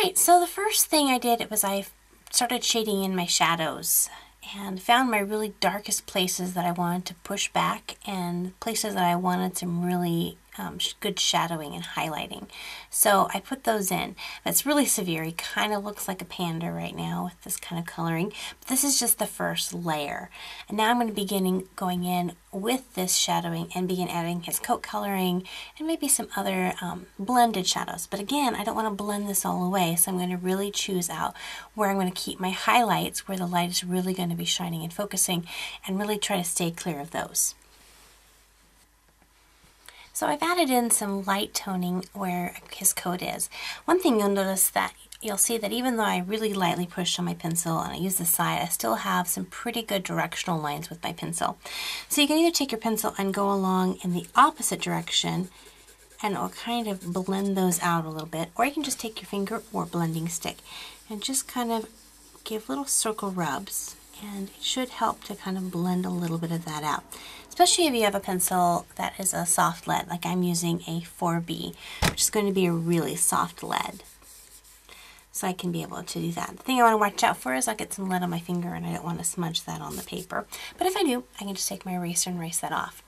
Alright, so the first thing I did was I started shading in my shadows and found my really darkest places that I wanted to push back and places that I wanted some really good shadowing and highlighting. So I put those in. That's really severe. He kind of looks like a panda right now with this kind of coloring. But this is just the first layer. And now I'm going to begin going in with this shadowing and begin adding his coat coloring and maybe some other blended shadows. But again, I don't want to blend this all away, so I'm going to really choose out where I'm going to keep my highlights, where the light is really going to be shining and focusing, and really try to stay clear of those. So I've added in some light toning where his coat is. One thing you'll notice that you'll see that even though I really lightly pushed on my pencil and I use the side, I still have some pretty good directional lines with my pencil. So you can either take your pencil and go along in the opposite direction and it'll kind of blend those out a little bit, or you can just take your finger or blending stick and just kind of give little circle rubs, and it should help to kind of blend a little bit of that out. Especially if you have a pencil that is a soft lead, like I'm using a 4B, which is going to be a really soft lead. So I can be able to do that. The thing I want to watch out for is I'll get some lead on my finger and I don't want to smudge that on the paper. But if I do, I can just take my eraser and erase that off.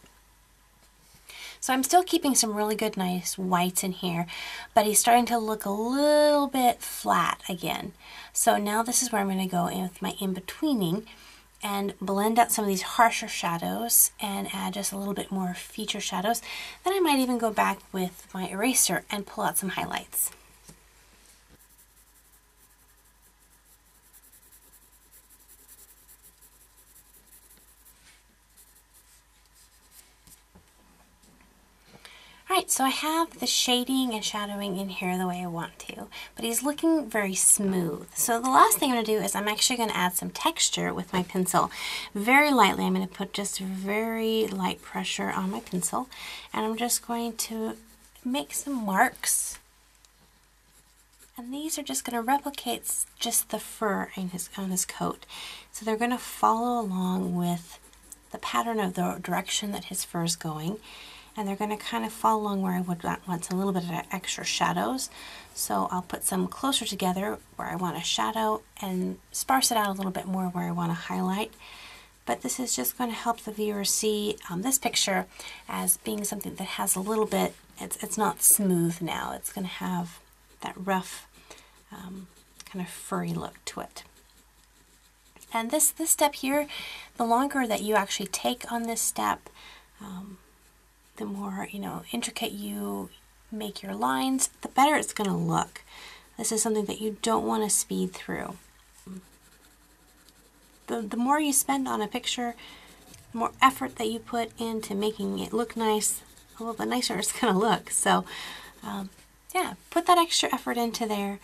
So I'm still keeping some really good nice whites in here, but he's starting to look a little bit flat again. So now this is where I'm going to go in with my in-betweening and blend out some of these harsher shadows and add just a little bit more feature shadows. Then I might even go back with my eraser and pull out some highlights. Alright, so I have the shading and shadowing in here the way I want to, but he's looking very smooth. So the last thing I'm going to do is I'm actually going to add some texture with my pencil. Very lightly, I'm going to put just very light pressure on my pencil, and I'm just going to make some marks. And these are just going to replicate just the fur on his coat. So they're going to follow along with the pattern of the direction that his fur is going. And they're going to kind of follow along where I would want a little bit of extra shadows. So I'll put some closer together where I want to shadow and sparse it out a little bit more where I want to highlight. But this is just going to help the viewer see this picture as being something that has a little bit, it's not smooth now. It's going to have that rough kind of furry look to it. And this step here, the longer that you actually take on this step, the more, intricate you make your lines, the better it's going to look. This is something that you don't want to speed through. The more you spend on a picture, the more effort that you put into making it look nice, a little bit nicer it's going to look. So, yeah, put that extra effort into there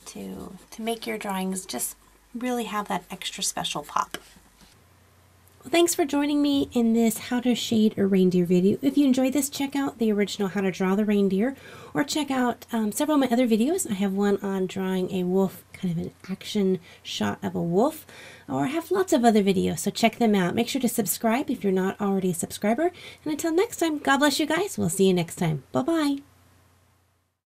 to make your drawings just really have that extra special pop. Well, thanks for joining me in this how to shade a reindeer video. If you enjoyed this, check out the original how to draw the reindeer, or check out several of my other videos. I have one on drawing a wolf, kind of an action shot of a wolf, or I have lots of other videos, so check them out. Make sure to subscribe if you're not already a subscriber. And until next time, God bless you guys. We'll see you next time. Bye-bye.